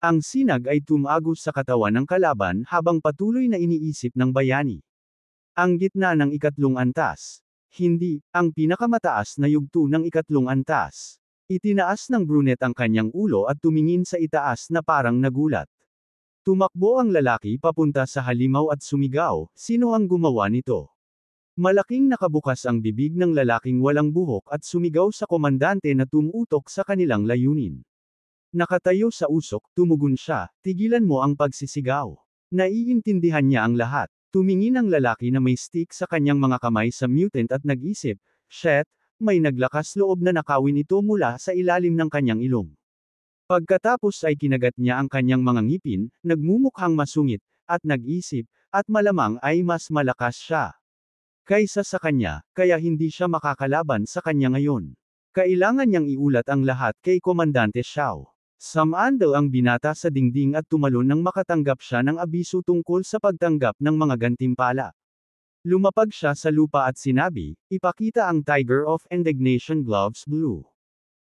Ang sinag ay tumagos sa katawan ng kalaban habang patuloy na iniisip ng bayani. Ang gitna ng ikatlong antas. Hindi, ang pinakamataas na yugto ng ikatlong antas. Itinaas ng brunette ang kanyang ulo at tumingin sa itaas na parang nagulat. Tumakbo ang lalaki papunta sa halimaw at sumigaw, "Sino ang gumawa nito?" Malaking nakabukas ang bibig ng lalaking walang buhok at sumigaw sa komandante na tumutok sa kanilang layunin. Nakatayo sa usok, tumugon siya, "Tigilan mo ang pagsisigaw." Naiintindihan niya ang lahat. Tumingin ang lalaki na may stick sa kanyang mga kamay sa mutant at nag-isip, "Shit, may naglakas loob na nakawin ito mula sa ilalim ng kanyang ilong." Pagkatapos ay kinagat niya ang kanyang mga ngipin, nagmumukhang masungit, at nag-isip, at malamang ay mas malakas siya kaysa sa kanya, kaya hindi siya makakalaban sa kanya ngayon. Kailangan niyang iulat ang lahat kay Komandante Xiao. Sumandal ang binata sa dingding at tumalon nang makatanggap siya ng abiso tungkol sa pagtanggap ng mga gantimpala. Lumapag siya sa lupa at sinabi, "Ipakita ang Tiger of Indignation Gloves Blue."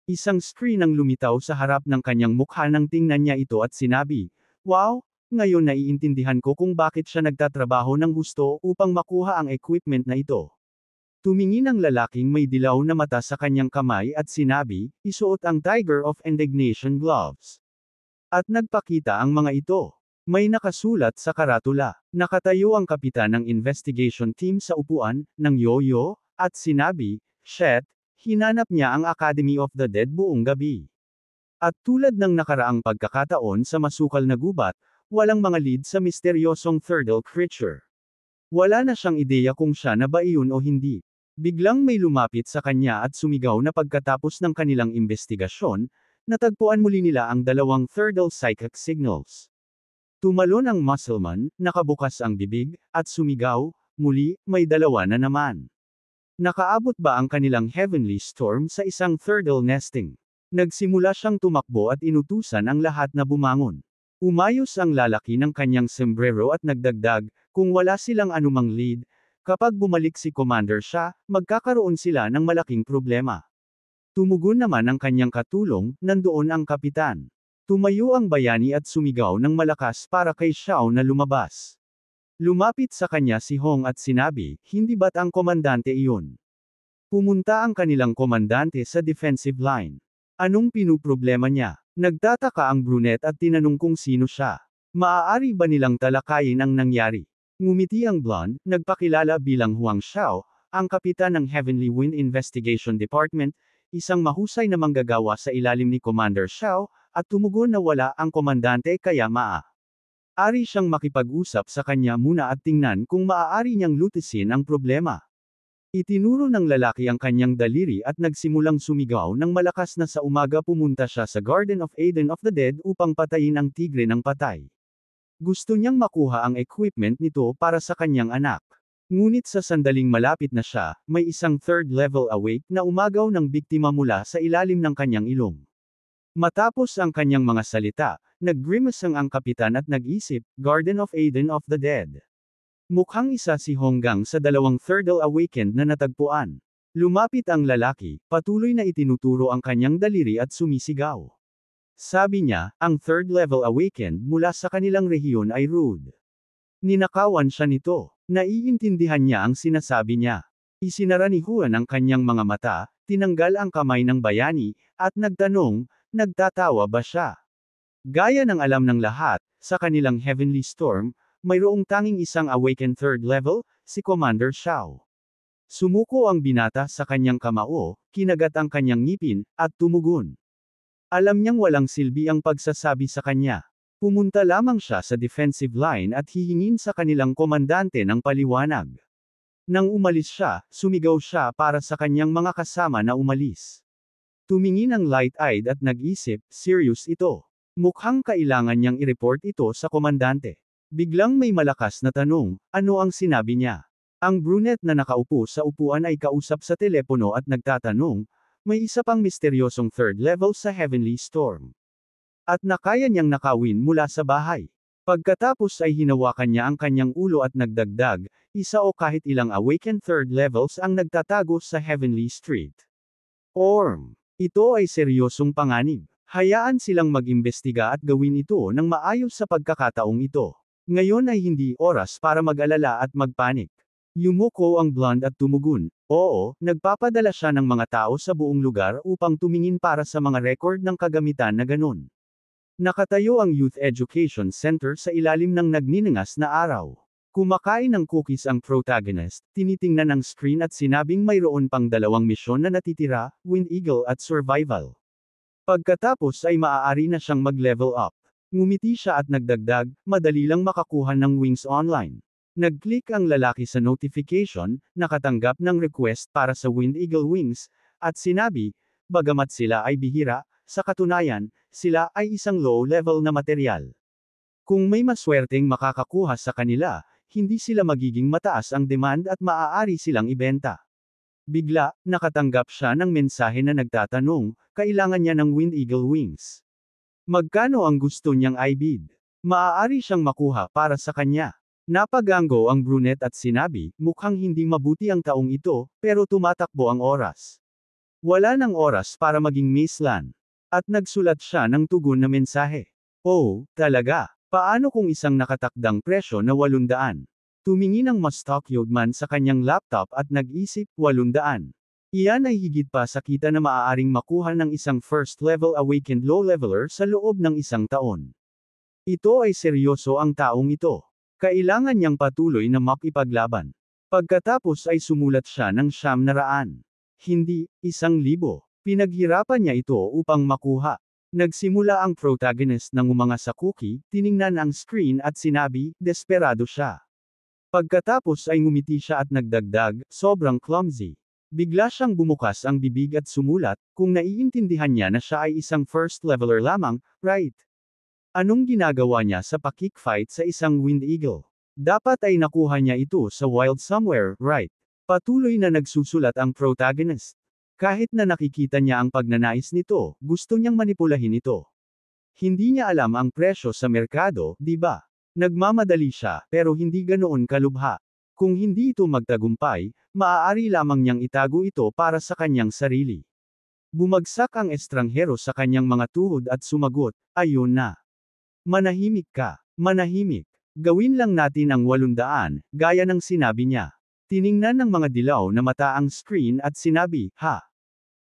Isang screen ang lumitaw sa harap ng kanyang mukha nang tingnan niya ito at sinabi, "Wow! Ngayon naiintindihan ko kung bakit siya nagtatrabaho ng husto upang makuha ang equipment na ito." Tumingin ang lalaking may dilaw na mata sa kanyang kamay at sinabi, "Isuot ang Tiger of Indignation Gloves." At nagpakita ang mga ito. May nakasulat sa karatula. Nakatayo ang kapitan ng investigation team sa upuan, ng yoyo, at sinabi, "Shit, hinanap niya ang Academy of the Dead buong gabi." At tulad ng nakaraang pagkakataon sa masukal na gubat, walang mga lead sa misteryosong turtle creature. Wala na siyang ideya kung siya na ba iyon o hindi. Biglang may lumapit sa kanya at sumigaw na pagkatapos ng kanilang investigasyon, natagpuan muli nila ang dalawang turtle psychic signals. Tumalon ang muscleman, nakabukas ang bibig, at sumigaw, "Muli, may dalawa na naman." Nakaabot ba ang kanilang heavenly storm sa isang turtle nesting? Nagsimula siyang tumakbo at inutusan ang lahat na bumangon. Umayos ang lalaki ng kanyang sombrero at nagdagdag, "Kung wala silang anumang lead, kapag bumalik si Commander siya, magkakaroon sila ng malaking problema." Tumugon naman ang kanyang katulong, "Nandoon ang kapitan." Tumayo ang bayani at sumigaw ng malakas para kay Xiao na lumabas. Lumapit sa kanya si Hong at sinabi, "Hindi ba't ang komandante iyon?" Pumunta ang kanilang komandante sa defensive line. Anong pinuproblema niya? Nagtataka ang brunette at tinanong kung sino siya. Maaari ba nilang talakayin ang nangyari? Ngumiti ang blonde, nagpakilala bilang Huang Xiao, ang kapitan ng Heavenly Wind Investigation Department, isang mahusay na manggagawa sa ilalim ni Commander Xiao, at tumugon na wala ang komandante kaya maaari siyang makipag-usap sa kanya muna at tingnan kung maaari niyang lutisin ang problema. Itinuro ng lalaki ang kanyang daliri at nagsimulang sumigaw ng malakas na sa umaga pumunta siya sa Garden of Eden of the Dead upang patayin ang tigre ng patay. Gusto niyang makuha ang equipment nito para sa kanyang anak. Ngunit sa sandaling malapit na siya, may isang third level awake na umagaw ng biktima mula sa ilalim ng kanyang ilong. Matapos ang kanyang mga salita, nag-grimace ang kapitan at nag-isip, "Garden of Eden of the Dead." Mukhang isa si Honggang sa dalawang Thirdle Awakened na natagpuan. Lumapit ang lalaki, patuloy na itinuturo ang kanyang daliri at sumisigaw. Sabi niya, ang third level awakened mula sa kanilang rehiyon ay rude. Ninakawan siya nito. Naiintindihan niya ang sinasabi niya. Isinara ni Juan ang kanyang mga mata, tinanggal ang kamay ng bayani, at nagtanong, nagtatawa ba siya? Gaya ng alam ng lahat, sa kanilang heavenly storm, mayroong tanging isang awakened third level, si Commander Xiao. Sumuko ang binata sa kanyang kamao, kinagat ang kanyang ngipin, at tumugon. Alam niyang walang silbi ang pagsasabi sa kanya. Pumunta lamang siya sa defensive line at hihingin sa kanilang komandante ng paliwanag. Nang umalis siya, sumigaw siya para sa kanyang mga kasama na umalis. Tumingin ang light-eyed at nag-isip, serious ito. Mukhang kailangan niyang i-report ito sa komandante. Biglang may malakas na tanong, ano ang sinabi niya? Ang brunette na nakaupo sa upuan ay kausap sa telepono at nagtatanong, may isa pang misteryosong third level sa Heavenly Storm. At nakaya niyang nakawin mula sa bahay. Pagkatapos ay hinawakan niya ang kanyang ulo at nagdagdag, isa o kahit ilang awakened third levels ang nagtatago sa Heavenly Street. Ito ay seryosong panganib. Hayaan silang mag-imbestiga at gawin ito ng maayos sa pagkakataong ito. Ngayon ay hindi oras para mag-alala at magpanik. Yumuko ang blonde at tumugon. Oo, nagpapadala siya ng mga tao sa buong lugar upang tumingin para sa mga record ng kagamitan na ganun. Nakatayo ang Youth Education Center sa ilalim ng nagniningas na araw. Kumakain ng cookies ang protagonist, tinitingnan ang screen at sinabing mayroon pang 2 misyon na natitira, Wind Eagle at Survival. Pagkatapos ay maaari na siyang mag-level up. Ngumiti siya at nagdagdag, madali lang makakuha ng wings online. Nag-click ang lalaki sa notification, nakatanggap ng request para sa Wind Eagle Wings, at sinabi, bagamat sila ay bihira, sa katunayan, sila ay isang low-level na material. Kung may maswerteng makakakuha sa kanila, hindi sila magiging mataas ang demand at maaari silang ibenta. Bigla, nakatanggap siya ng mensahe na nagtatanong, kailangan niya ng Wind Eagle Wings. Magkano ang gusto niyang i-bid? Maaari siyang makuha para sa kanya. Napaganggo ang brunette at sinabi, mukhang hindi mabuti ang taong ito, pero tumatakbo ang oras. Wala ng oras para maging Miss Lan. At nagsulat siya ng tugon na mensahe. Oh, talaga? Paano kung isang nakatakdang presyo na 800? Tumingin ang mas-stockyoed man sa kanyang laptop at nag-isip, 800. Iyan ay higit pa sa kita na maaaring makuha ng isang first-level awakened low-leveler sa loob ng 1 taon. Ito ay seryoso ang taong ito. Kailangan niyang patuloy na makipaglaban. Pagkatapos ay sumulat siya ng 900. Hindi, 1,000. Pinaghirapan niya ito upang makuha. Nagsimula ang protagonist ng umanga sa cookie, tiningnan ang screen at sinabi, desperado siya. Pagkatapos ay ngumiti siya at nagdagdag, sobrang clumsy. Bigla siyang bumukas ang bibig at sumulat, kung naiintindihan niya na siya ay isang first leveler lamang, right? Anong ginagawa niya sa pakikfight sa isang Wind Eagle? Dapat ay nakuha niya ito sa wild somewhere, right? Patuloy na nagsusulat ang protagonist. Kahit na nakikita niya ang pagnanais nito, gusto niyang manipulahin ito. Hindi niya alam ang presyo sa merkado, di ba? Nagmamadali siya, pero hindi ganoon kalubha. Kung hindi ito magtagumpay, maaari lamang niyang itago ito para sa kanyang sarili. Bumagsak ang estranghero sa kanyang mga tuhod at sumagot, ayun na. Manahimik ka. Manahimik. Gawin lang natin ang 800, gaya ng sinabi niya. Tiningnan ng mga dilaw na mata ang screen at sinabi, ha.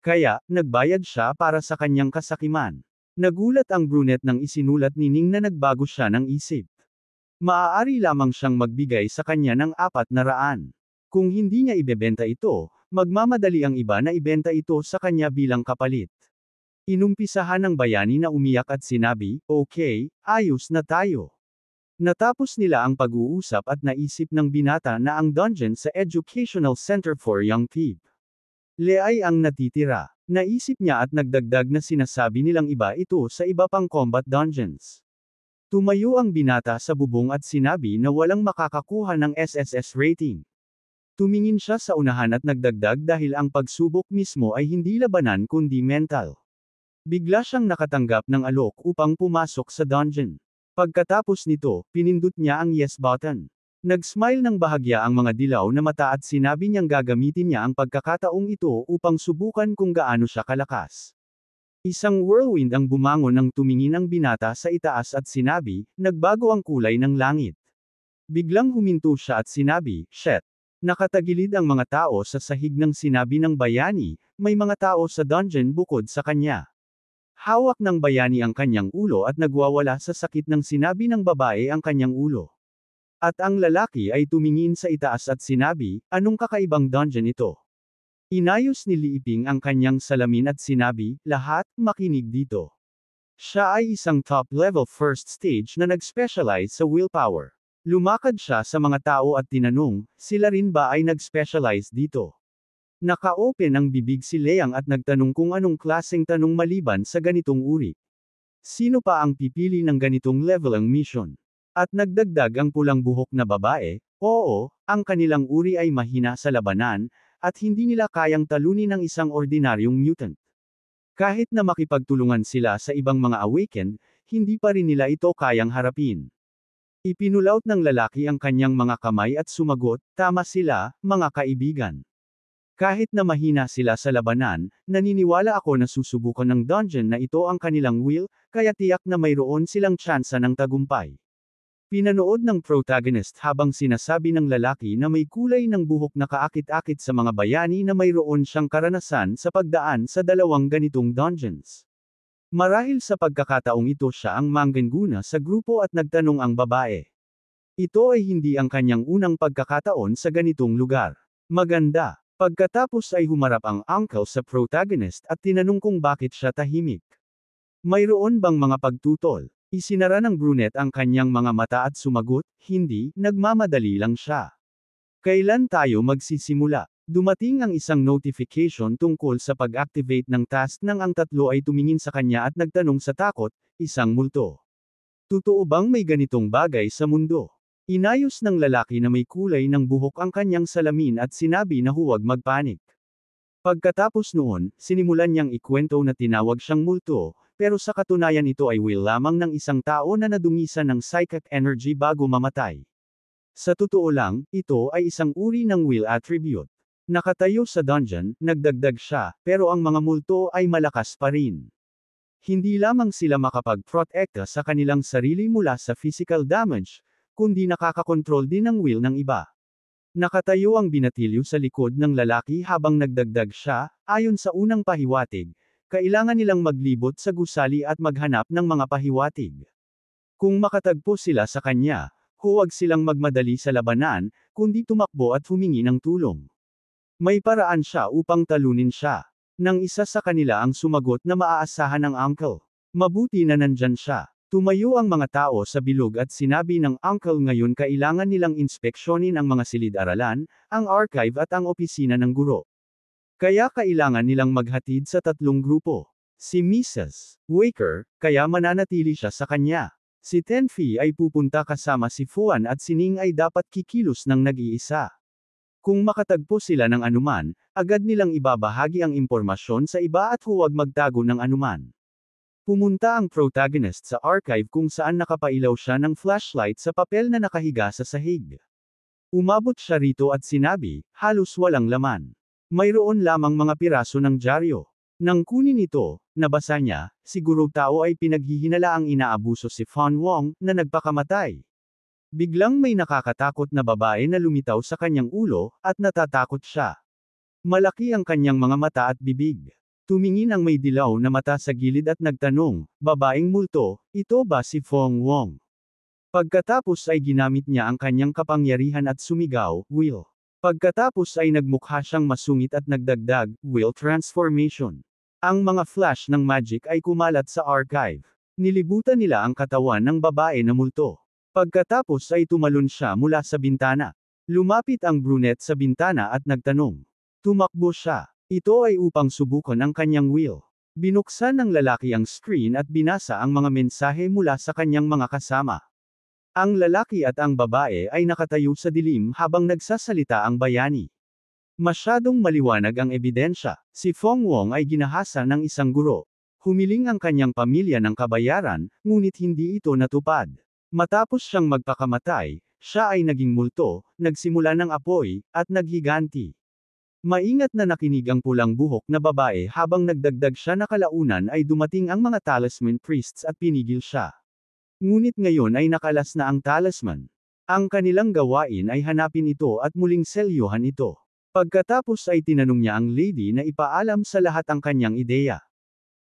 Kaya, nagbayad siya para sa kanyang kasakiman. Nagulat ang brunette nang isinulat ni Ning na nagbago siya ng isip. Maaari lamang siyang magbigay sa kanya ng 400. Kung hindi niya ibebenta ito, magmamadali ang iba na ibenta ito sa kanya bilang kapalit. Inumpisahan ng bayani na umiyak at sinabi, okay, ayos na tayo. Natapos nila ang pag-uusap at naisip ng binata na ang dungeon sa Educational Center for Young People ay ang natitira. Naisip niya at nagdagdag na sinasabi nilang iba ito sa iba pang combat dungeons. Tumayo ang binata sa bubong at sinabi na walang makakakuha ng SSS rating. Tumingin siya sa unahan at nagdagdag dahil ang pagsubok mismo ay hindi labanan kundi mental. Bigla siyang nakatanggap ng alok upang pumasok sa dungeon. Pagkatapos nito, pinindot niya ang yes button. Nag-smile ng bahagya ang mga dilaw na mata at sinabi niyang gagamitin niya ang pagkakataong ito upang subukan kung gaano siya kalakas. Isang whirlwind ang bumangon nang tumingin ang binata sa itaas at sinabi, nagbago ang kulay ng langit. Biglang huminto siya at sinabi, shit. Nakatagilid ang mga tao sa sahig ng sinabi ng bayani, may mga tao sa dungeon bukod sa kanya. Hawak ng bayani ang kanyang ulo at nagwawala sa sakit ng sinabi ng babae ang kanyang ulo. At ang lalaki ay tumingin sa itaas at sinabi, anong kakaibang dungeon ito? Inayos ni Liiping ang kanyang salamin at sinabi, lahat, makinig dito. Siya ay isang top-level first stage na nag-specialize sa willpower. Lumakad siya sa mga tao at tinanong, sila rin ba ay nag-specialize dito? Naka-open ang bibig si Leang at nagtanong kung anong klaseng tanong maliban sa ganitong uri. Sino pa ang pipili ng ganitong level ang mission? At nagdagdag ang pulang buhok na babae, oo, ang kanilang uri ay mahina sa labanan, at hindi nila kayang talunin ng isang ordinaryong mutant. Kahit na makipagtulungan sila sa ibang mga awakened, hindi pa rin nila ito kayang harapin. Ipinulaut ng lalaki ang kanyang mga kamay at sumagot, tama sila, mga kaibigan. Kahit na mahina sila sa labanan, naniniwala ako na susubukan ng dungeon na ito ang kanilang will, kaya tiyak na mayroon silang tsansa ng tagumpay. Pinanood ng protagonist habang sinasabi ng lalaki na may kulay ng buhok na kaakit-akit sa mga bayani na mayroon siyang karanasan sa pagdaan sa dalawang ganitong dungeons. Marahil sa pagkakataong ito siya ang manggaguna sa grupo at nagtanong ang babae. Ito ay hindi ang kanyang unang pagkakataon sa ganitong lugar. Maganda. Pagkatapos ay humarap ang uncle sa protagonist at tinanong kung bakit siya tahimik. Mayroon bang mga pagtutol? Isinara ng brunette ang kanyang mga mata at sumagot, hindi, nagmamadali lang siya. Kailan tayo magsisimula? Dumating ang isang notification tungkol sa pag-activate ng task nang ang tatlo ay tumingin sa kanya at nagtanong sa takot, isang multo. Totoo bang may ganitong bagay sa mundo? Inayos ng lalaki na may kulay ng buhok ang kanyang salamin at sinabi na huwag magpanik. Pagkatapos noon, sinimulan niyang ikwento na tinawag siyang multo, pero sa katunayan ito ay will lamang ng isang tao na nadungisan ng psychic energy bago mamatay. Sa totoo lang, ito ay isang uri ng will attribute. Nakatayo sa dungeon, nagdagdag siya, pero ang mga multo ay malakas pa rin. Hindi lamang sila makapag-protekta sa kanilang sarili mula sa physical damage, kundi nakakakontrol din ng will ng iba. Nakatayo ang binatilyo sa likod ng lalaki habang nagdagdag siya, ayon sa unang pahiwatig. Kailangan nilang maglibot sa gusali at maghanap ng mga pahiwatig. Kung makatagpo sila sa kanya, huwag silang magmadali sa labanan, kundi tumakbo at humingi ng tulong. May paraan siya upang talunin siya. Nang isa sa kanila ang sumagot na maaasahan ng uncle. Mabuti na nandyan siya. Tumayo ang mga tao sa bilog at sinabi ng uncle ngayon kailangan nilang inspeksyonin ang mga silid-aralan, ang archive at ang opisina ng guro. Kaya kailangan nilang maghatid sa tatlong grupo. Si Mrs. Waker, kaya mananatili siya sa kanya. Si Tenfi ay pupunta kasama si Fuan at si Ning ay dapat kikilos ng nag-iisa. Kung makatagpo sila ng anuman, agad nilang ibabahagi ang impormasyon sa iba at huwag magtago ng anuman. Pumunta ang protagonist sa archive kung saan nakapailaw siya ng flashlight sa papel na nakahiga sa sahig. Umabot siya rito at sinabi, halos walang laman. Mayroon lamang mga piraso ng dyaryo. Nang kunin ito, nabasa niya, siguro tao ay pinaghihinala ang inaabuso si Fan Wong, na nagpakamatay. Biglang may nakakatakot na babae na lumitaw sa kanyang ulo, at natatakot siya. Malaki ang kanyang mga mata at bibig. Tumingin ang may dilaw na mata sa gilid at nagtanong, babaeng multo, ito ba si Fong Wong? Pagkatapos ay ginamit niya ang kanyang kapangyarihan at sumigaw, will. Pagkatapos ay nagmukha siyang masungit at nagdagdag, will transformation. Ang mga flash ng magic ay kumalat sa archive. Nilibutan nila ang katawan ng babae na multo. Pagkatapos ay tumalon siya mula sa bintana. Lumapit ang brunette sa bintana at nagtanong. Tumakbo siya. Ito ay upang subukan ang kanyang will. Binuksan ng lalaki ang screen at binasa ang mga mensahe mula sa kanyang mga kasama. Ang lalaki at ang babae ay nakatayo sa dilim habang nagsasalita ang bayani. Masyadong maliwanag ang ebidensya. Si Fong Wong ay ginahasa ng isang guro. Humiling ang kanyang pamilya ng kabayaran, ngunit hindi ito natupad. Matapos siyang magpakamatay, siya ay naging multo, nagsimula ng apoy, at naghiganti. Maingat na nakinig ang pulang buhok na babae habang nagdagdag siya na kalaunan ay dumating ang mga talisman priests at pinigil siya. Ngunit ngayon ay nakalas na ang talisman. Ang kanilang gawain ay hanapin ito at muling selyohan ito. Pagkatapos ay tinanong niya ang lady na ipaalam sa lahat ang kanyang ideya.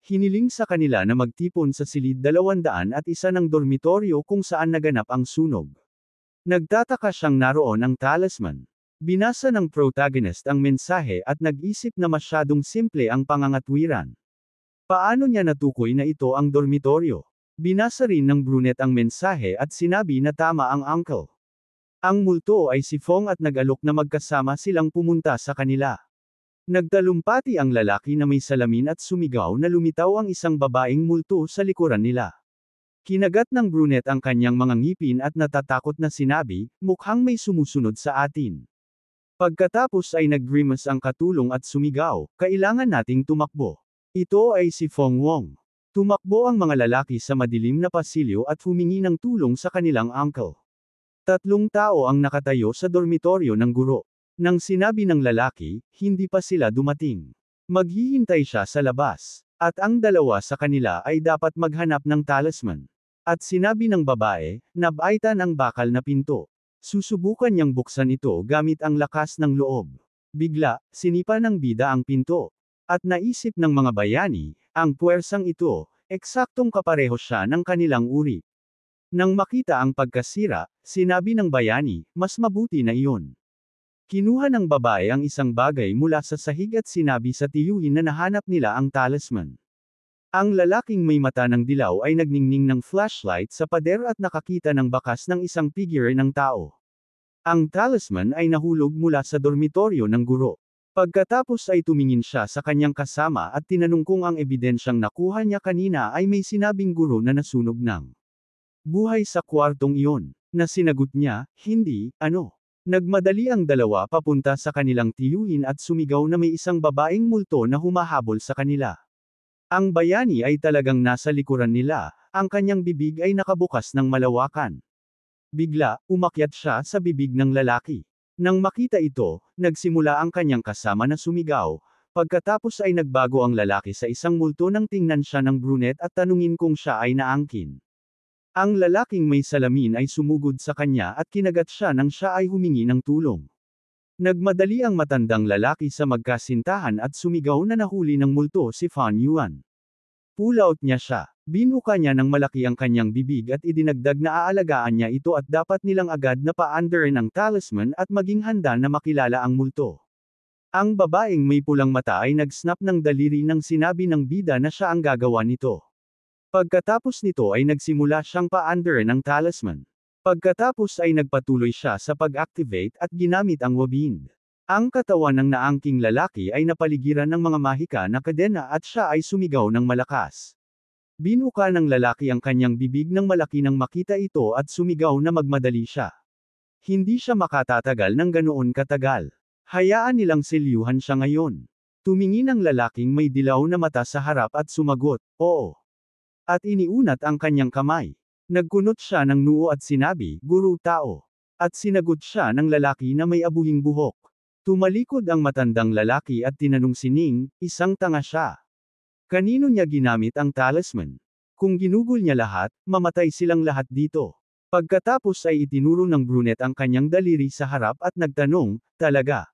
Hiniling sa kanila na magtipon sa silid 201 ng dormitoryo kung saan naganap ang sunog. Nagtataka siyang naroon ang talisman. Binasa ng protagonist ang mensahe at nag-isip na masyadong simple ang pangangatwiran. Paano niya natukoy na ito ang dormitoryo? Binasa rin ng brunette ang mensahe at sinabi na tama ang uncle. Ang multo ay si Fong at nag-alok na magkasama silang pumunta sa kanila. Nagtalumpati ang lalaki na may salamin at sumigaw na lumitaw ang isang babaeng multo sa likuran nila. Kinagat ng brunette ang kanyang mga ngipin at natatakot na sinabi, mukhang may sumusunod sa atin. Pagkatapos ay nag-grimace ang katulong at sumigaw, kailangan nating tumakbo. Ito ay si Fong Wong. Tumakbo ang mga lalaki sa madilim na pasilyo at humingi ng tulong sa kanilang uncle. Tatlong tao ang nakatayo sa dormitoryo ng guro. Nang sinabi ng lalaki, hindi pa sila dumating. Maghihintay siya sa labas. At ang dalawa sa kanila ay dapat maghanap ng talisman. At sinabi ng babae, nabaitan ang bakal na pinto. Susubukan niyang buksan ito gamit ang lakas ng loob. Bigla, sinipa ng bida ang pinto. At naisip ng mga bayani, ang puwersang ito, eksaktong kapareho siya ng kanilang uri. Nang makita ang pagkasira, sinabi ng bayani, mas mabuti na iyon. Kinuha ng babae ang isang bagay mula sa sahig at sinabi sa tiyuhin na nahanap nila ang talisman. Ang lalaking may mata ng dilaw ay nagningning ng flashlight sa pader at nakakita ng bakas ng isang figure ng tao. Ang talisman ay nahulog mula sa dormitoryo ng guro. Pagkatapos ay tumingin siya sa kanyang kasama at tinanong kung ang ebidensyang nakuha niya kanina ay may sinabing guro na nasunog ng buhay sa kwartong iyon. Na sinagot niya, hindi, ano. Nagmadali ang dalawa papunta sa kanilang tiyuhin at sumigaw na may isang babaeng multo na humahabol sa kanila. Ang bayani ay talagang nasa likuran nila, ang kanyang bibig ay nakabukas ng malawakan. Bigla, umakyat siya sa bibig ng lalaki. Nang makita ito, nagsimula ang kanyang kasama na sumigaw, pagkatapos ay nagbago ang lalaki sa isang multo nang tingnan siya ng brunette at tanungin kung siya ay naangkin. Ang lalaking may salamin ay sumugod sa kanya at kinagat siya nang siya ay humingi ng tulong. Nagmadali ang matandang lalaki sa magkasintahan at sumigaw na nahuli ng multo si Fan Yuan. Pull out niya siya. Binuka niya ng malaki ang kanyang bibig at idinagdag na aalagaan niya ito at dapat nilang agad na paandarin ang talisman at maging handa na makilala ang multo. Ang babaeng may pulang mata ay nag-snap ng daliri nang sinabi ng bida na siya ang gagawa nito. Pagkatapos nito ay nagsimula siyang paandarin ang talisman. Pagkatapos ay nagpatuloy siya sa pag-activate at ginamit ang wabind. Ang katawan ng naangking lalaki ay napaligiran ng mga mahika na kadena at siya ay sumigaw ng malakas. Binuka ng lalaki ang kanyang bibig ng malaki nang makita ito at sumigaw na magmadali siya. Hindi siya makatatagal ng ganoon katagal. Hayaan nilang selyuhan siya ngayon. Tumingin ang lalaking may dilaw na mata sa harap at sumagot, oo. At iniunat ang kanyang kamay. Nagkunot siya ng noo at sinabi, guru tao. At sinagot siya ng lalaki na may abuhing buhok. Tumalikod ang matandang lalaki at tinanong si Ning, isang tanga siya. Kanino niya ginamit ang talisman? Kung ginugol niya lahat, mamatay silang lahat dito. Pagkatapos ay itinuro ng brunette ang kanyang daliri sa harap at nagtanong, talaga?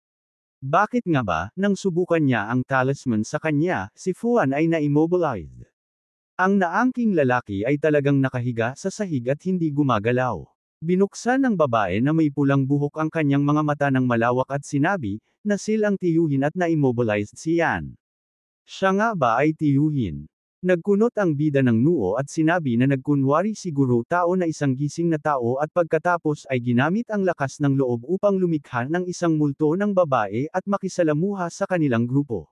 Bakit nga ba, nang subukan niya ang talisman sa kanya, si Fuan ay na-immobilized? Ang naangking lalaki ay talagang nakahiga sa sahig at hindi gumagalaw. Binuksan ng babae na may pulang buhok ang kanyang mga mata ng malawak at sinabi, nasil ang tiyuhin at na-immobilized si Yan. Siya nga ba ay tiyuhin? Nagkunot ang bida ng noo at sinabi na nagkunwari siguro tao na isang gising na tao at pagkatapos ay ginamit ang lakas ng loob upang lumikha ng isang multo ng babae at makisalamuha sa kanilang grupo.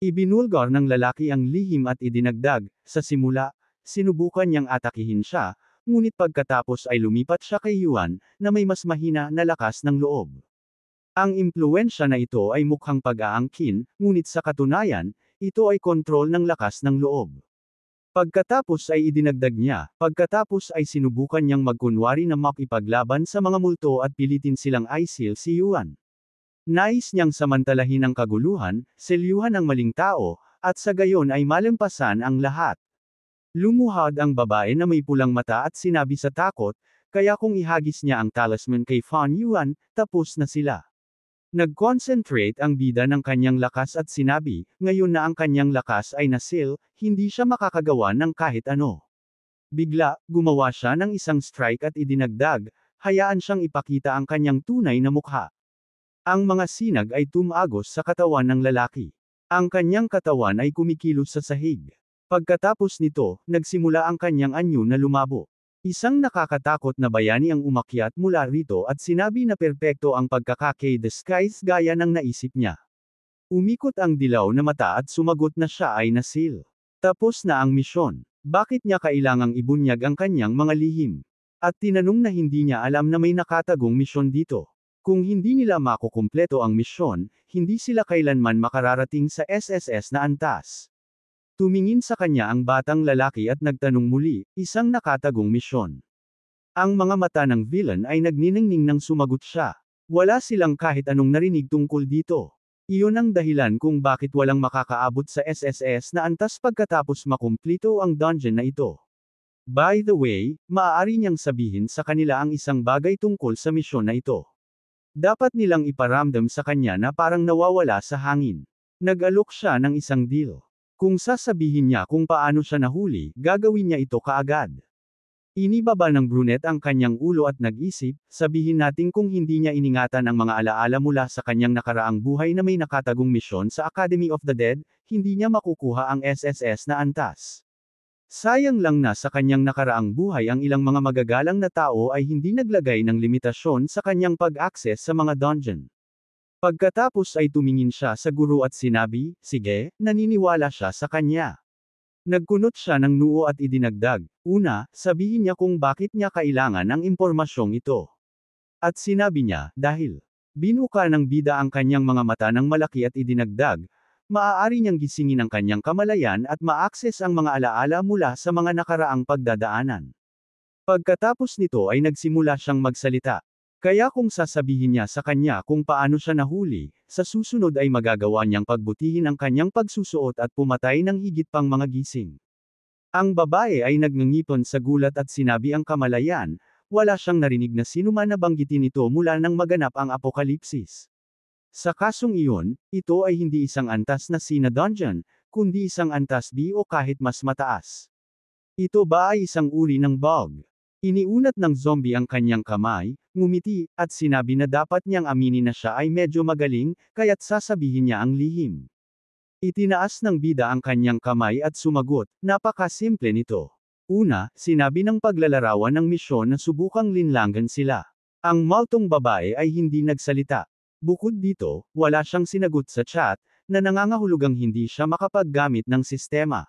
Ibinulgar ng lalaki ang lihim at idinagdag, sa simula, sinubukan niyang atakihin siya, ngunit pagkatapos ay lumipat siya kay Yuan, na may mas mahina na lakas ng loob. Ang impluwensya na ito ay mukhang pag-aangkin, ngunit sa katunayan, ito ay kontrol ng lakas ng loob. Pagkatapos ay idinagdag niya, pagkatapos ay sinubukan niyang magkunwari na makipaglaban sa mga multo at pilitin silang isil si Yuan. Nais niyang samantalahin ang kaguluhan, selyuhan ang maling tao, at sa gayon ay malampasan ang lahat. Lumuhad ang babae na may pulang mata at sinabi sa takot, kaya kung ihagis niya ang talisman kay Fan Yuan, tapos na sila. Nag-concentrate ang bida ng kanyang lakas at sinabi, ngayon na ang kanyang lakas ay nasil, hindi siya makakagawa ng kahit ano. Bigla, gumawa siya ng isang strike at idinagdag, hayaan siyang ipakita ang kanyang tunay na mukha. Ang mga sinag ay tumagos sa katawan ng lalaki. Ang kanyang katawan ay kumikilos sa sahig. Pagkatapos nito, nagsimula ang kanyang anyo na lumabo. Isang nakakatakot na bayani ang umakyat mula rito at sinabi na perpekto ang pagkaka-disguise gaya ng naisip niya. Umikot ang dilaw na mata at sumagot na siya ay nasil. Tapos na ang misyon. Bakit niya kailangang ibunyag ang kanyang mga lihim? At tinanong na hindi niya alam na may nakatagong misyon dito. Kung hindi nila makukumpleto ang misyon, hindi sila kailanman makararating sa SSS na antas. Tumingin sa kanya ang batang lalaki at nagtanong muli, isang nakatagong misyon. Ang mga mata ng villain ay nagniningning nang sumagot siya. Wala silang kahit anong narinig tungkol dito. Iyon ang dahilan kung bakit walang makakaabot sa SSS na antas pagkatapos makumplito ang dungeon na ito. By the way, maaari niyang sabihin sa kanila ang isang bagay tungkol sa misyon na ito. Dapat nilang iparamdam sa kanya na parang nawawala sa hangin. Nag-alok siya ng isang deal. Kung sasabihin niya kung paano siya nahuli, gagawin niya ito kaagad. Inibaba ng brunette ang kanyang ulo at nag-isip, sabihin natin kung hindi niya iningatan ang mga alaala mula sa kanyang nakaraang buhay na may nakatagong misyon sa Academy of the Dead, hindi niya makukuha ang SSS na antas. Sayang lang na sa kanyang nakaraang buhay ang ilang mga magagalang na tao ay hindi naglagay ng limitasyon sa kanyang pag-access sa mga dungeon. Pagkatapos ay tumingin siya sa guro at sinabi, sige, naniniwala siya sa kanya. Nagkunot siya ng noo at idinagdag, una, sabihin niya kung bakit niya kailangan ang impormasyong ito. At sinabi niya, dahil binuka ng bida ang kanyang mga mata ng malaki at idinagdag, maaari niyang gisingin ang kanyang kamalayan at ma-access ang mga alaala mula sa mga nakaraang pagdadaanan. Pagkatapos nito ay nagsimula siyang magsalita. Kaya kung sasabihin niya sa kanya kung paano siya nahuli, sa susunod ay magagawa niyang pagbutihin ang kanyang pagsusuot at pumatay ng higit pang mga gising. Ang babae ay nagngangipon sa gulat at sinabi ang kamalayan, wala siyang narinig na sinuman na banggitin ito mula nang maganap ang apokalipsis. Sa kasong iyon, ito ay hindi isang antas na Sina Dungeon, kundi isang antas B o kahit mas mataas. Ito ba ay isang uri ng bug? Iniunat ng zombie ang kanyang kamay, ngumiti, at sinabi na dapat niyang aminin na siya ay medyo magaling, kaya't sasabihin niya ang lihim. Itinaas ng bida ang kanyang kamay at sumagot, napakasimple nito. Una, sinabi ng paglalarawan ng misyon na subukang linlangan sila. Ang maltong babae ay hindi nagsalita. Bukod dito, wala siyang sinagot sa chat, na nangangahulugang hindi siya makapaggamit ng sistema.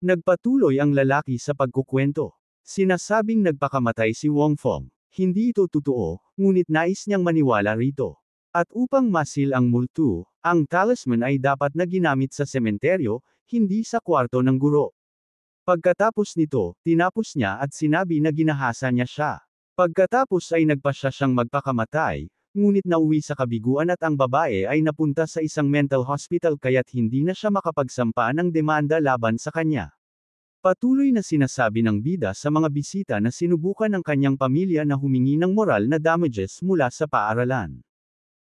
Nagpatuloy ang lalaki sa pagkukwento. Sinasabing nagpakamatay si Wong Fong. Hindi ito totoo, ngunit nais niyang maniwala rito. At upang masil ang multo, ang talisman ay dapat na ginamit sa sementeryo, hindi sa kwarto ng guro. Pagkatapos nito, tinapos niya at sinabi na ginahasa niya siya. Pagkatapos ay nagpasya siyang magpakamatay, ngunit nauwi sa kabiguan at ang babae ay napunta sa isang mental hospital kaya't hindi na siya makapagsampa ng demanda laban sa kanya. Patuloy na sinasabi ng bida sa mga bisita na sinubukan ng kanyang pamilya na humingi ng moral na damages mula sa paaralan.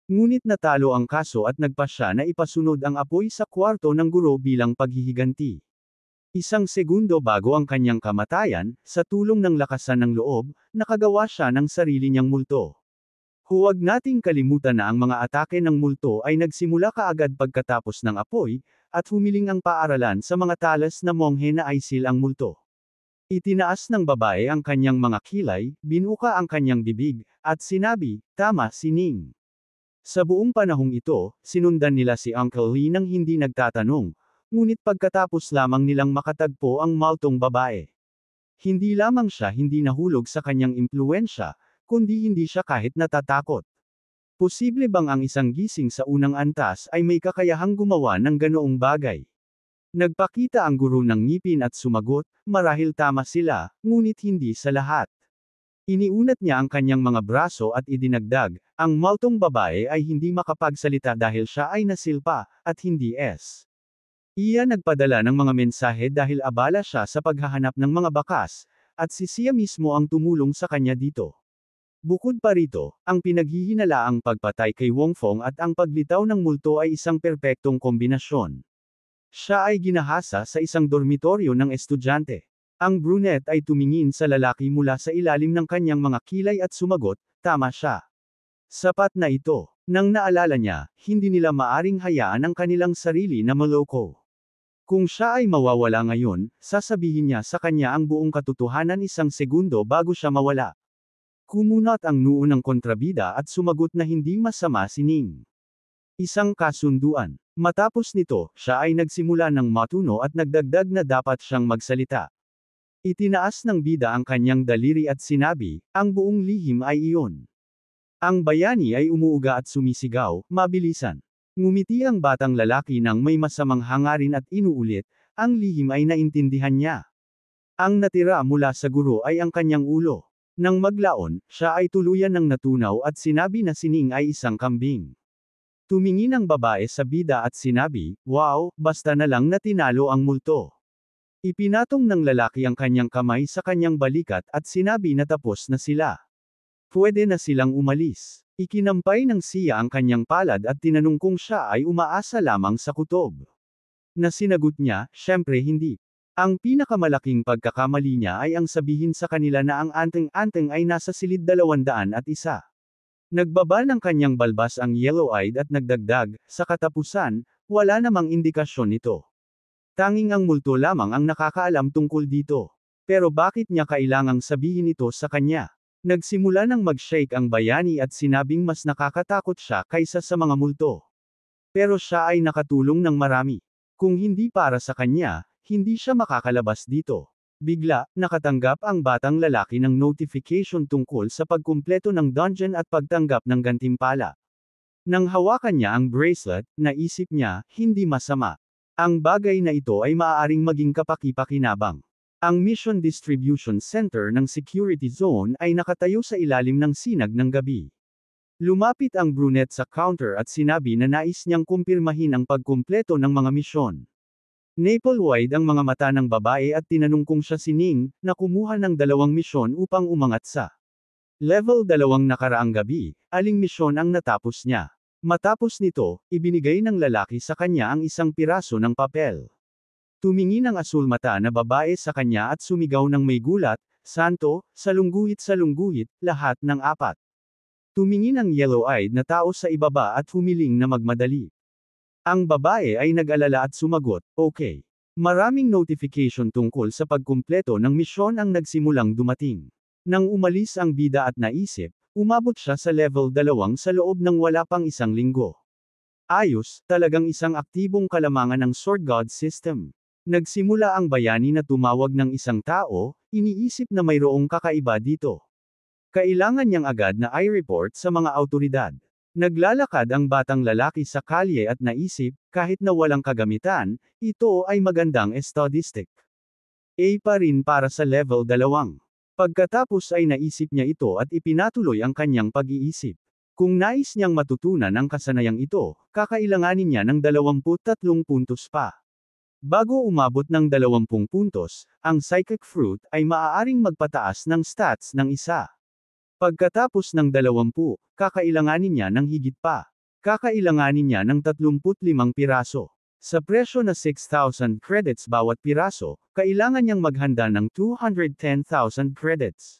Ngunit natalo ang kaso at nagpasya na ipasunod ang apoy sa kwarto ng guro bilang paghihiganti. Isang segundo bago ang kanyang kamatayan, sa tulong ng lakasan ng loob, nakagawa siya ng sarili niyang multo. Huwag nating kalimutan na ang mga atake ng multo ay nagsimula kaagad pagkatapos ng apoy, at humiling ang paaralan sa mga talas na monghe na ISIL ang multo. Itinaas ng babae ang kanyang mga kilay, binuka ang kanyang bibig, at sinabi, tama sining. Sa buong panahong ito, sinundan nila si Uncle Lee nang hindi nagtatanong, ngunit pagkatapos lamang nilang makatagpo ang maltong babae. Hindi lamang siya hindi nahulog sa kanyang impluwensya, kundi hindi siya kahit natatakot. Posible bang ang isang gising sa unang antas ay may kakayahang gumawa ng ganoong bagay? Nagpakita ang guro ng ngipin at sumagot, marahil tama sila, ngunit hindi sa lahat. Iniunat niya ang kanyang mga braso at idinagdag, ang maltong babae ay hindi makapagsalita dahil siya ay nasilpa, at hindi S. Iya nagpadala ng mga mensahe dahil abala siya sa paghahanap ng mga bakas, at si Sia mismo ang tumulong sa kanya dito. Bukod pa rito, ang pinaghihinalaang pagpatay kay Wong Fong at ang paglitaw ng multo ay isang perpektong kombinasyon. Siya ay ginahasa sa isang dormitoryo ng estudyante. Ang brunette ay tumingin sa lalaki mula sa ilalim ng kanyang mga kilay at sumagot, tama siya. Sapat na ito. Nang naalala niya, hindi nila maaring hayaan ang kanilang sarili na maloko. Kung siya ay mawawala ngayon, sasabihin niya sa kanya ang buong katotohanan isang segundo bago siya mawala. Kumunat ang noo ng kontrabida at sumagot na hindi masama si Ning. Isang kasunduan. Matapos nito, siya ay nagsimula ng matuno at nagdagdag na dapat siyang magsalita. Itinaas ng bida ang kanyang daliri at sinabi, ang buong lihim ay iyon. Ang bayani ay umuuga at sumisigaw, mabilisan. Ngumiti ang batang lalaki nang may masamang hangarin at inuulit, ang lihim ay naintindihan niya. Ang natira mula sa guro ay ang kanyang ulo. Nang maglaon, siya ay tuluyan ng natunaw at sinabi na si Ning ay isang kambing. Tumingin ang babae sa bida at sinabi, "Wow, basta na lang na tinalo ang multo." Ipinatong ng lalaki ang kanyang kamay sa kanyang balikat at sinabi na tapos na sila. Pwede na silang umalis. Ikinampay ng siya ang kanyang palad at tinanong kung siya ay umaasa lamang sa kutob. Na sinagot niya, syempre hindi. Ang pinakamalaking pagkakamali niya ay ang sabihin sa kanila na ang anteng-anteng ay nasa silid 201. Nagbaba ng kanyang balbas ang yellow-eyed at nagdagdag, sa katapusan, wala namang indikasyon nito. Tanging ang multo lamang ang nakakaalam tungkol dito. Pero bakit niya kailangang sabihin ito sa kanya? Nagsimula nang mag-shake ang bayani at sinabing mas nakakatakot siya kaysa sa mga multo. Pero siya ay nakatulong ng marami. Kung hindi para sa kanya, hindi siya makakalabas dito. Bigla, nakatanggap ang batang lalaki ng notification tungkol sa pagkumpleto ng dungeon at pagtanggap ng gantimpala. Nang hawakan niya ang bracelet, naisip niya, hindi masama. Ang bagay na ito ay maaaring maging kapaki-pakinabang. Ang Mission Distribution Center ng Security Zone ay nakatayo sa ilalim ng sinag ng gabi. Lumapit ang brunette sa counter at sinabi na nais niyang kumpirmahin ang pagkumpleto ng mga misyon. Naple-wide ang mga mata ng babae at tinanong kung siya si Ning, na kumuha ng 2 misyon upang umangat sa level 2 nakaraang gabi, aling misyon ang natapos niya. Matapos nito, ibinigay ng lalaki sa kanya ang isang piraso ng papel. Tumingin ang asul mata na babae sa kanya at sumigaw ng may gulat, "Santo, salungguhit, lahat ng 4. Tumingin ang yellow-eyed na tao sa ibaba at humiling na magmadali. Ang babae ay nag-alala at sumagot, "Okay." Maraming notification tungkol sa pagkumpleto ng misyon ang nagsimulang dumating. Nang umalis ang bida at naisip, umabot siya sa level 2 sa loob ng wala pang 1 linggo. Ayos, talagang isang aktibong kalamangan ng Sword God system. Nagsimula ang bayani na tumawag ng isang tao, iniisip na mayroong kakaiba dito. Kailangan niyang agad na i-report sa mga awtoridad. Naglalakad ang batang lalaki sa kalye at naisip, kahit na walang kagamitan, ito ay magandang estadistik. A pa rin para sa level 2. Pagkatapos ay naisip niya ito at ipinatuloy ang kanyang pag-iisip. Kung nais niyang matutunan ang kasanayang ito, kakailanganin niya ng 23 puntos pa. Bago umabot ng 20 puntos, ang Psychic Fruit ay maaaring magpataas ng stats ng isa. Pagkatapos ng 20, kakailanganin niya ng higit pa. Kakailanganin niya ng 35 piraso. Sa presyo na 6,000 credits bawat piraso, kailangan niyang maghanda ng 210,000 credits.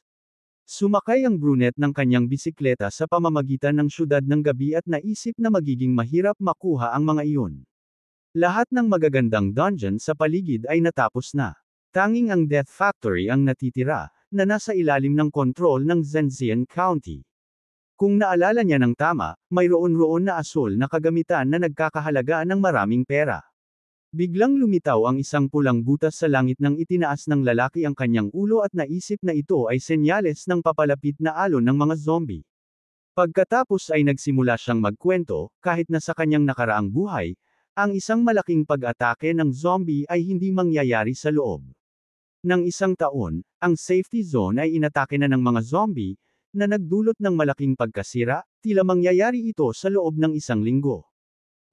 Sumakay ang brunette ng kanyang bisikleta sa pamamagitan ng syudad ng gabi at naisip na magiging mahirap makuha ang mga iyon. Lahat ng magagandang dungeon sa paligid ay natapos na. Tanging ang Death Factory ang natitira, na nasa ilalim ng kontrol ng Zhenjiang County. Kung naalala niya ng tama, mayroon-roon na asul na kagamitan na nagkakahalaga ng maraming pera. Biglang lumitaw ang isang pulang butas sa langit nang itinaas ng lalaki ang kanyang ulo at naisip na ito ay senyales ng papalapit na alon ng mga zombie. Pagkatapos ay nagsimula siyang magkwento, kahit na sa kanyang nakaraang buhay, ang isang malaking pag-atake ng zombie ay hindi mangyayari sa loob ng 1 taon, ang safety zone ay inatake na ng mga zombie, na nagdulot ng malaking pagkasira, tila mangyayari ito sa loob ng 1 linggo.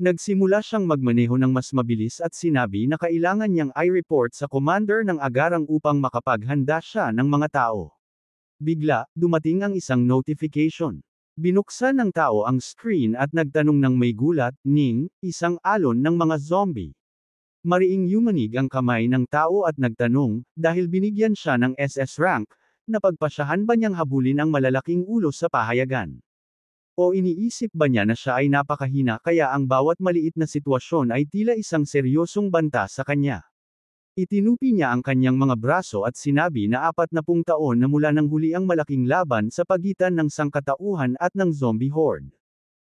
Nagsimula siyang magmaneho ng mas mabilis at sinabi na kailangan niyang i-report sa commander ng agarang upang makapaghanda siya ng mga tao. Bigla, dumating ang isang notification. Binuksan ng tao ang screen at nagtanong ng may gulat, "Ning, isang alon ng mga zombie." Mariing yumanig ang kamay ng tao at nagtanong, dahil binigyan siya ng SS rank, napagpasyahan ba niyang habulin ang malalaking ulo sa pahayagan? O iniisip ba niya na siya ay napakahina kaya ang bawat maliit na sitwasyon ay tila isang seryosong banta sa kanya? Itinupi niya ang kanyang mga braso at sinabi na 40 taon na mula nang huli ang malaking laban sa pagitan ng sangkatauhan at ng zombie horde.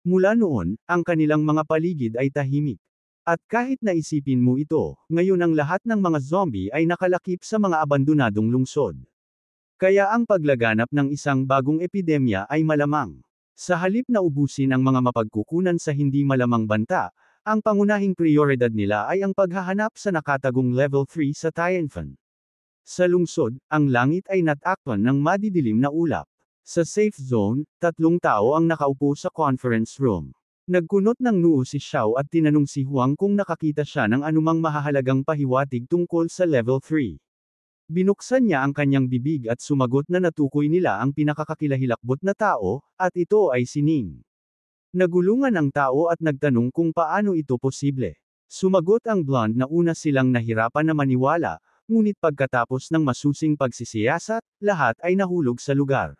Mula noon, ang kanilang mga paligid ay tahimik. At kahit naisipin mo ito, ngayon ang lahat ng mga zombie ay nakalakip sa mga abandonadong lungsod. Kaya ang paglaganap ng isang bagong epidemya ay malamang. Sa halip na ubusin ang mga mapagkukunan sa hindi malamang banta, ang pangunahing prioridad nila ay ang paghahanap sa nakatagong level 3 sa Tianfan. Sa lungsod, ang langit ay natakpan ng madidilim na ulap. Sa safe zone, 3 tao ang nakaupo sa conference room. Nagkunot ng noo si Xiao at tinanong si Huang kung nakakita siya ng anumang mahahalagang pahiwatig tungkol sa level 3. Binuksan niya ang kanyang bibig at sumagot na natukoy nila ang pinakakakilahilakbot na tao, at ito ay si Ning. Nagulungan ang tao at nagtanong kung paano ito posible. Sumagot ang blonde na una silang nahirapan na maniwala, ngunit pagkatapos ng masusing pagsisiyasat, lahat ay nahulog sa lugar.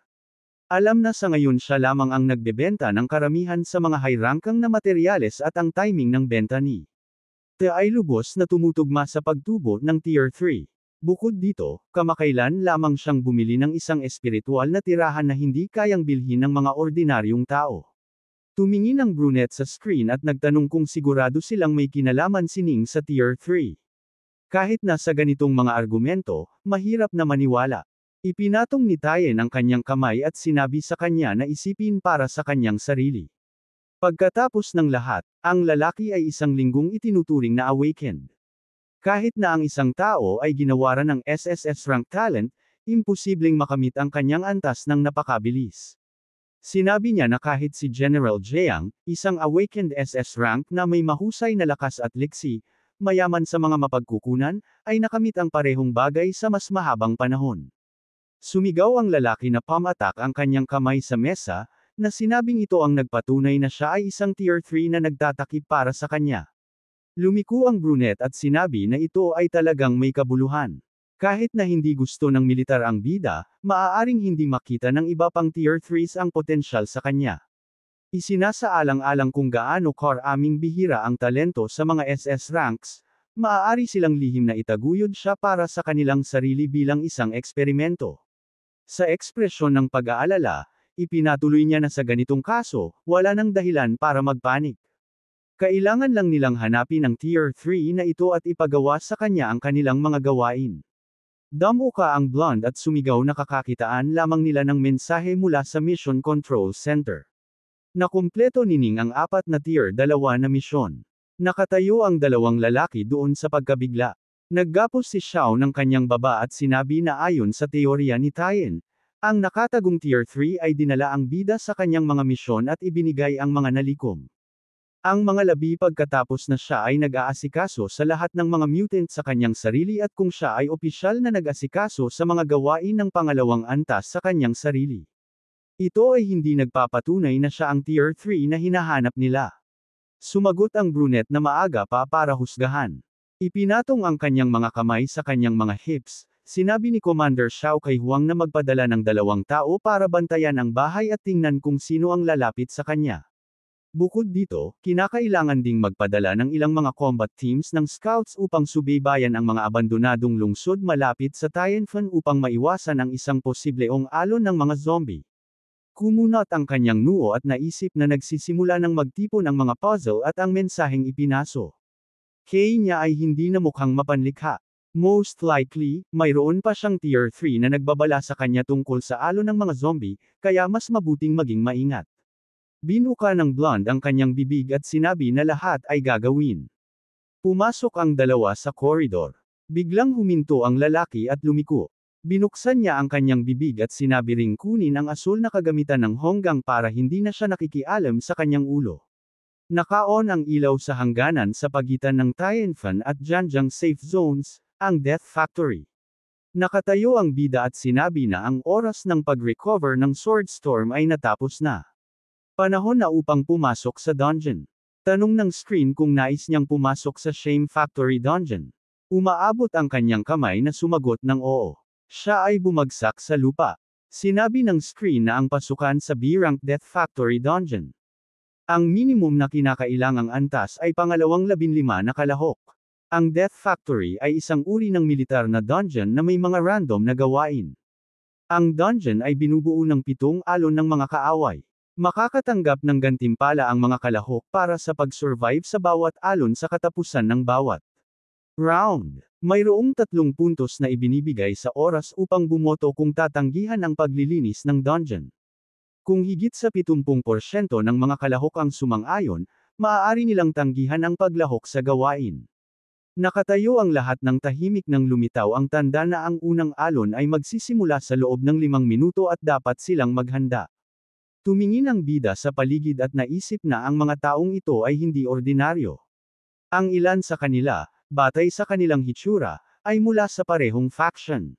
Alam na sa ngayon siya lamang ang nagbebenta ng karamihan sa mga high-rankang na materyales at ang timing ng benta ni Te ay lubos na tumutugma sa pagtubo ng Tier 3. Bukod dito, kamakailan lamang siyang bumili ng isang espiritual na tirahan na hindi kayang bilhin ng mga ordinaryong tao. Tumingin ang brunette sa screen at nagtanong kung sigurado silang may kinalaman si Ning sa Tier 3. Kahit na sa ganitong mga argumento, mahirap na maniwala. Ipinatong ni Tayen ang kanyang kamay at sinabi sa kanya na isipin para sa kanyang sarili. Pagkatapos ng lahat, ang lalaki ay isang linggong itinuturing na awakened. Kahit na ang isang tao ay ginawaran ng SSS rank talent, imposibleng makamit ang kanyang antas ng napakabilis. Sinabi niya na kahit si General Jiang, isang awakened SS rank na may mahusay na lakas at liksi, mayaman sa mga mapagkukunan, ay nakamit ang parehong bagay sa mas mahabang panahon. Sumigaw ang lalaki na pamatak ang kanyang kamay sa mesa, na sinabing ito ang nagpatunay na siya ay isang Tier 3 na nagtatakip para sa kanya. Lumiko ang brunette at sinabi na ito ay talagang may kabuluhan. Kahit na hindi gusto ng militar ang bida, maaaring hindi makita ng iba pang Tier 3s ang potensyal sa kanya. Isinasaalang-alang kung gaano karaming bihira ang talento sa mga SS ranks, maaari silang lihim na itaguyod siya para sa kanilang sarili bilang isang eksperimento. Sa ekspresyon ng pag-aalala, ipinatuloy niya na sa ganitong kaso, wala nang dahilan para magpanik. Kailangan lang nilang hanapin ang Tier 3 na ito at ipagawa sa kanya ang kanilang mga gawain. Damuka ang blonde at sumigaw na kakakitaan lamang nila ng mensahe mula sa Mission Control Center. Nakumpleto ni Ning ang 4 na Tier 2 na misyon. Nakatayo ang dalawang lalaki doon sa pagkabigla. Naggapos si Xiao ng kanyang baba at sinabi na ayon sa teorya ni Tayen, ang nakatagong Tier 3 ay dinala ang bida sa kanyang mga misyon at ibinigay ang mga nalikom. Ang mga labi pagkatapos na siya ay nag-aasikaso sa lahat ng mga mutant sa kanyang sarili at kung siya ay opisyal na nag-asikaso sa mga gawain ng pangalawang antas sa kanyang sarili. Ito ay hindi nagpapatunay na siya ang Tier 3 na hinahanap nila. Sumagot ang brunette na maaga pa para husgahan. Ipinatong ang kanyang mga kamay sa kanyang mga hips, sinabi ni Commander Xiao kay Huang na magpadala ng 2 tao para bantayan ang bahay at tingnan kung sino ang lalapit sa kanya. Bukod dito, kinakailangan ding magpadala ng ilang mga combat teams ng scouts upang subaybayan ang mga abandonadong lungsod malapit sa Tianfan upang maiwasan ang isang posibleng alon ng mga zombie. Kumunot ang kanyang noo at naisip na nagsisimula ng magtipon ang mga puzzle at ang mensaheng ipinaso. Kay niya ay hindi na mukhang mapanlikha. Most likely, mayroon pa siyang Tier 3 na nagbabala sa kanya tungkol sa alon ng mga zombie, kaya mas mabuting maging maingat. Binuka ng blonde ang kanyang bibig at sinabi na lahat ay gagawin. Pumasok ang dalawa sa koridor. Biglang huminto ang lalaki at lumiko. Binuksan niya ang kanyang bibig at sinabi ring kunin ang asul na kagamitan ng Honggang para hindi na siya nakikialam sa kanyang ulo. Naka-on ang ilaw sa hangganan sa pagitan ng Tianfan at Jianjiang safe zones, ang Death Factory. Nakatayo ang bida at sinabi na ang oras ng pag-recover ng Sword Storm ay natapos na. Panahon na upang pumasok sa dungeon. Tanong ng screen kung nais niyang pumasok sa Shame Factory dungeon. Umaabot ang kanyang kamay na sumagot ng oo. Siya ay bumagsak sa lupa. Sinabi ng screen na ang pasukan sa B-rank Death Factory dungeon. Ang minimum na kinakailangang antas ay pangalawang 15 na kalahok. Ang Death Factory ay isang uri ng militar na dungeon na may mga random na gawain. Ang dungeon ay binubuo ng 7 alon ng mga kaaway. Makakatanggap ng gantimpala ang mga kalahok para sa pag-survive sa bawat alon sa katapusan ng bawat round. Mayroong 3 puntos na ibinibigay sa oras upang bumoto kung tatanggihan ang paglilinis ng dungeon. Kung higit sa 70% ng mga kalahok ang sumang-ayon, maaari nilang tanggihan ang paglahok sa gawain. Nakatayo ang lahat ng tahimik nang lumitaw ang tanda na ang unang alon ay magsisimula sa loob ng 5 minuto at dapat silang maghanda. Tumingin ang bida sa paligid at naisip na ang mga taong ito ay hindi ordinaryo. Ang ilan sa kanila, batay sa kanilang hitsura, ay mula sa parehong faction.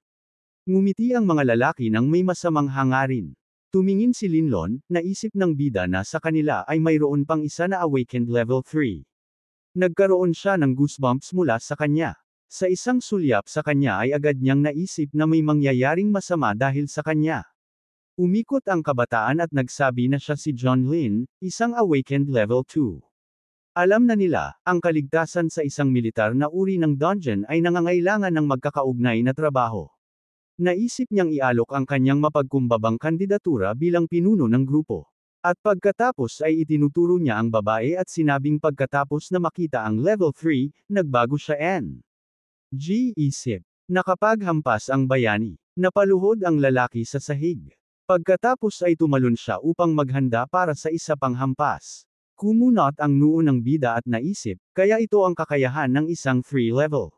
Ngumiti ang mga lalaki nang may masamang hangarin. Tumingin si Linlon, naisip ng bida na sa kanila ay mayroon pang isa na awakened level 3. Nagkaroon siya ng goosebumps mula sa kanya. Sa isang sulyap sa kanya ay agad niyang naisip na may mangyayaring masama dahil sa kanya. Umikot ang kabataan at nagsabi na siya si John Lin, isang awakened level 2. Alam na nila, ang kaligtasan sa isang militar na uri ng dungeon ay nangangailangan ng magkakaugnay na trabaho. Naisip niyang ialok ang kanyang mapagkumbabang kandidatura bilang pinuno ng grupo. At pagkatapos ay itinuturo niya ang babae at sinabing pagkatapos na makita ang level 3, nagbago siya isip. Nakapaghampas ang bayani. Napaluhod ang lalaki sa sahig. Pagkatapos ay tumalon siya upang maghanda para sa isa pang hampas. Kumunot ang noo ng bida at naisip, kaya ito ang kakayahan ng isang 3 level.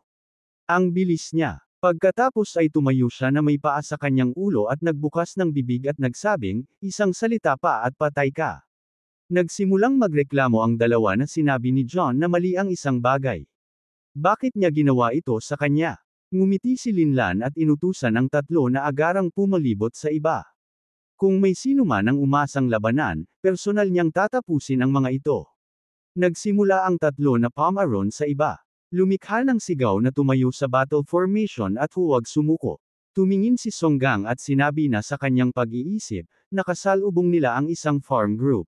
Ang bilis niya. Pagkatapos ay tumayo siya na may paa sa kanyang ulo at nagbukas ng bibig at nagsabing, isang salita pa at patay ka. Nagsimulang magreklamo ang dalawa na sinabi ni John na mali ang isang bagay. Bakit niya ginawa ito sa kanya? Ngumiti si Linlan at inutusan ang tatlo na agarang pumalibot sa iba. Kung may sino man ang umasang labanan, personal niyang tatapusin ang mga ito. Nagsimula ang tatlo na pamaron sa iba. Lumikha ng sigaw na tumayo sa battle formation at huwag sumuko. Tumingin si Songgang at sinabi na sa kanyang pag-iisip, nakasalubong nila ang isang farm group.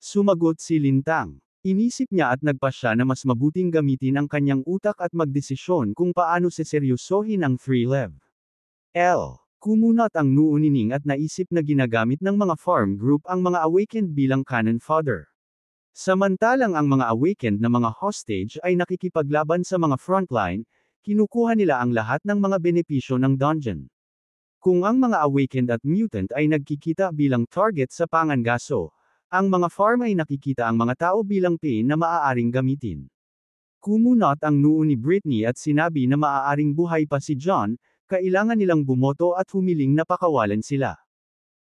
Sumagot si Lintang. Inisip niya at nagpasya na mas mabuting gamitin ang kanyang utak at magdesisyon kung paano seseryosohin ang 3-lev. Kumunot ang noo ni Ning at naisip na ginagamit ng mga farm group ang mga awakened bilang cannon fodder. Samantalang ang mga awakened na mga hostage ay nakikipaglaban sa mga frontline, kinukuha nila ang lahat ng mga benepisyo ng dungeon. Kung ang mga awakened at mutant ay nagkikita bilang target sa pangangaso, ang mga farm ay nakikita ang mga tao bilang pain na maaaring gamitin. Kumunot ang noo ni Britney at sinabi na maaaring buhay pa si John, kailangan nilang bumoto at humiling na pakawalan sila.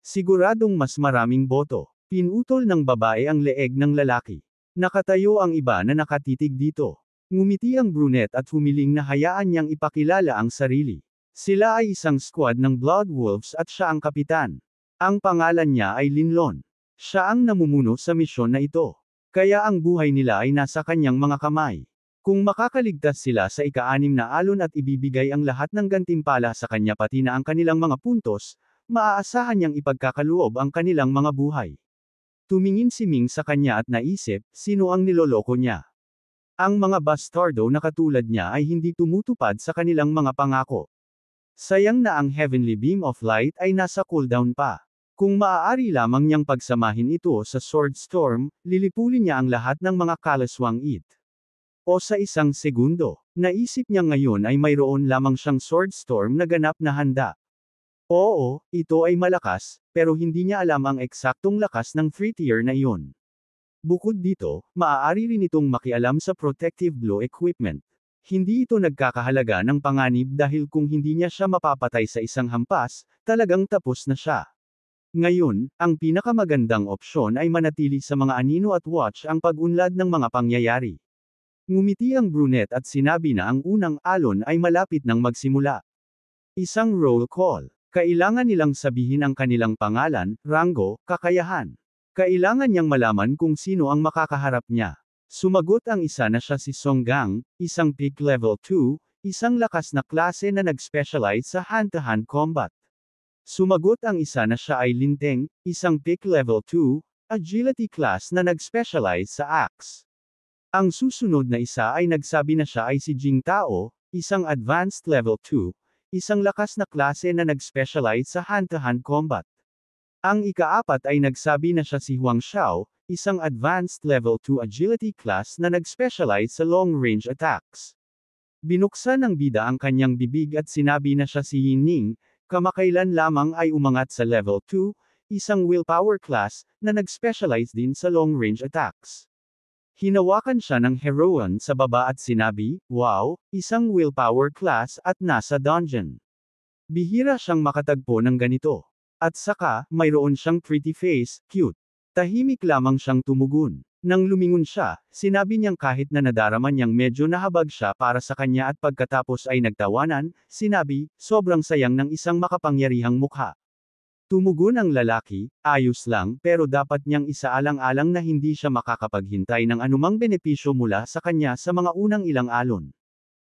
Siguradong mas maraming boto. Pinutol ng babae ang leeg ng lalaki. Nakatayo ang iba na nakatitig dito. Ngumiti ang brunette at humiling na hayaan niyang ipakilala ang sarili. Sila ay isang squad ng Blood Wolves at siya ang kapitan. Ang pangalan niya ay Linlon. Siya ang namumuno sa misyon na ito. Kaya ang buhay nila ay nasa kanyang mga kamay. Kung makakaligtas sila sa ika-6 na alon at ibibigay ang lahat ng gantimpala sa kanya pati na ang kanilang mga puntos, maaasahan niyang ipagkakaloob ang kanilang mga buhay. Tumingin si Ming sa kanya at naisip, sino ang niloloko niya? Ang mga bastardo na katulad niya ay hindi tumutupad sa kanilang mga pangako. Sayang na ang Heavenly Beam of Light ay nasa cooldown pa. Kung maaari lamang niyang pagsamahin ito sa Sword Storm, lilipulin niya ang lahat ng mga kalaswang it. O sa isang segundo, naisip niya ngayon ay mayroon lamang siyang Sword Storm na ganap na handa. Oo, ito ay malakas, pero hindi niya alam ang eksaktong lakas ng 3-tier na iyon. Bukod dito, maaari rin itong makialam sa protective blow equipment. Hindi ito nagkakahalaga ng panganib dahil kung hindi niya siya mapapatay sa isang hampas, talagang tapos na siya. Ngayon, ang pinakamagandang opsyon ay manatili sa mga anino at watch ang pag-unlad ng mga pangyayari. Ngumiti ang brunette at sinabi na ang unang alon ay malapit nang magsimula. Isang roll call. Kailangan nilang sabihin ang kanilang pangalan, ranggo, kakayahan. Kailangan niyang malaman kung sino ang makakaharap niya. Sumagot ang isa na siya si Songgang, isang peak level 2, isang lakas na klase na nag-specialize sa hand-to-hand combat. Sumagot ang isa na siya ay Linteng, isang peak level 2, agility class na nag-specialize sa axe. Ang susunod na isa ay nagsabi na siya ay si Jingtao, isang advanced level 2, isang lakas na klase na nag-specialize sa hand-to-hand combat. Ang ika-4 ay nagsabi na siya si Huang Xiao, isang advanced level 2 agility class na nag-specialize sa long-range attacks. Binuksan ng bida ang kanyang bibig at sinabi na siya si Yinning, kamakailan lamang ay umangat sa level 2, isang willpower class, na nag-specialize din sa long-range attacks. Hinawakan siya ng heroine sa baba at sinabi, "Wow, isang willpower class at nasa dungeon. Bihira siyang makatagpo ng ganito. At saka, mayroon siyang pretty face, cute." Tahimik lamang siyang tumugon. Nang lumingon siya, sinabi niyang kahit na nadarama niyang medyo nahabag siya para sa kanya at pagkatapos ay nagtawanan, sinabi, "Sobrang sayang ng isang makapangyarihang mukha." Tumugon ang lalaki, "Ayos lang, pero dapat niyang isaalang-alang na hindi siya makakapaghintay ng anumang benepisyo mula sa kanya sa mga unang ilang alon."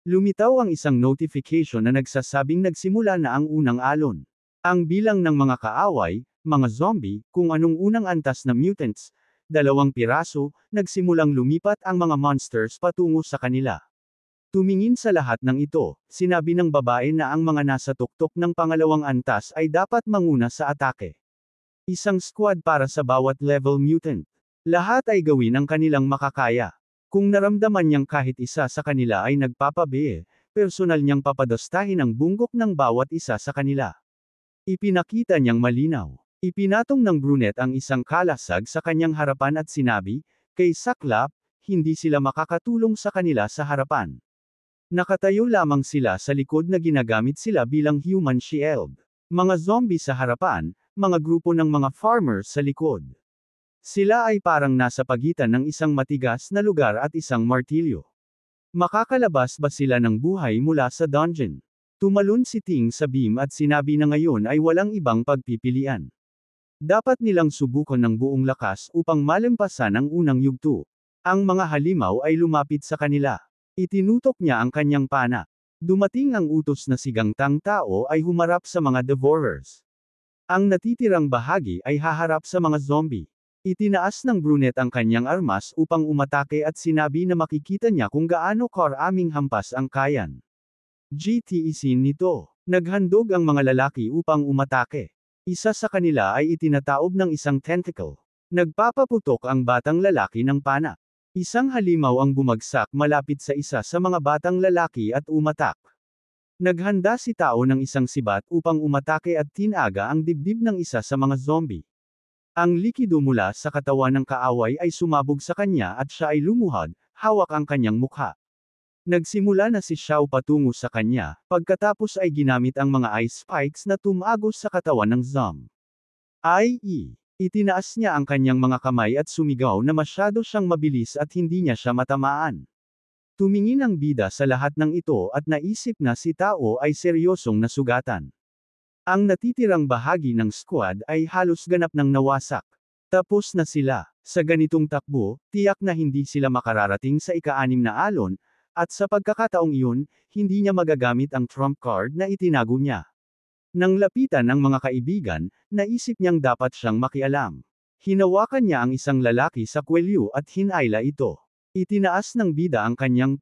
Lumitaw ang isang notification na nagsasabing nagsimula na ang unang alon. Ang bilang ng mga kaaway, mga zombie, kung anong unang antas na mutants, 2 piraso, nagsimulang lumipat ang mga monsters patungo sa kanila. Tumingin sa lahat ng ito, sinabi ng babae na ang mga nasa tuktok ng pangalawang antas ay dapat manguna sa atake. Isang squad para sa bawat level mutant. Lahat ay gawin ang kanilang makakaya. Kung naramdaman niyang kahit isa sa kanila ay nagpapabiye, personal niyang papadastahin ang bunggok ng bawat isa sa kanila. Ipinakita niyang malinaw. Ipinatong ng brunette ang isang kalasag sa kanyang harapan at sinabi, "Kay Saklap, hindi sila makakatulong sa kanila sa harapan." Nakatayo lamang sila sa likod na ginagamit sila bilang human shield. Mga zombie sa harapan, mga grupo ng mga farmers sa likod. Sila ay parang nasa pagitan ng isang matigas na lugar at isang martilyo. Makakalabas ba sila ng buhay mula sa dungeon? Tumalon si Ting sa beam at sinabi na ngayon ay walang ibang pagpipilian. Dapat nilang subukan ng buong lakas upang malampasan ang unang yugto. Ang mga halimaw ay lumapit sa kanila. Itinutok niya ang kanyang pana. Dumating ang utos na si Gangtang Tao ay humarap sa mga devourers. Ang natitirang bahagi ay haharap sa mga zombie. Itinaas ng brunette ang kanyang armas upang umatake at sinabi na makikita niya kung gaano karaming hampas ang kayan. GTEsin nito. Naghandog ang mga lalaki upang umatake. Isa sa kanila ay itinataob ng isang tentacle. Nagpapaputok ang batang lalaki ng pana. Isang halimaw ang bumagsak malapit sa isa sa mga batang lalaki at umatak. Naghanda si Tao ng isang sibat upang umatake at tinaga ang dibdib ng isa sa mga zombie. Ang likido mula sa katawan ng kaaway ay sumabog sa kanya at siya ay lumuhod, hawak ang kanyang mukha. Nagsimula na si Xiao patungo sa kanya, pagkatapos ay ginamit ang mga ice spikes na tumagos sa katawan ng zombie. I.e. Itinaas niya ang kanyang mga kamay at sumigaw na masyado siyang mabilis at hindi niya siya matamaan. Tumingin ang bida sa lahat ng ito at naisip na si Tao ay seryosong nasugatan. Ang natitirang bahagi ng squad ay halos ganap ng nawasak. Tapos na sila. Sa ganitong takbo, tiyak na hindi sila makararating sa ika-6 na alon, at sa pagkakataong iyon, hindi niya magagamit ang trump card na itinago niya. Nang lapitan ang mga kaibigan, naisip niyang dapat siyang makialam. Hinawakan niya ang isang lalaki sa kwelyo at hinayla ito. Itinaas ng bida ang kanyang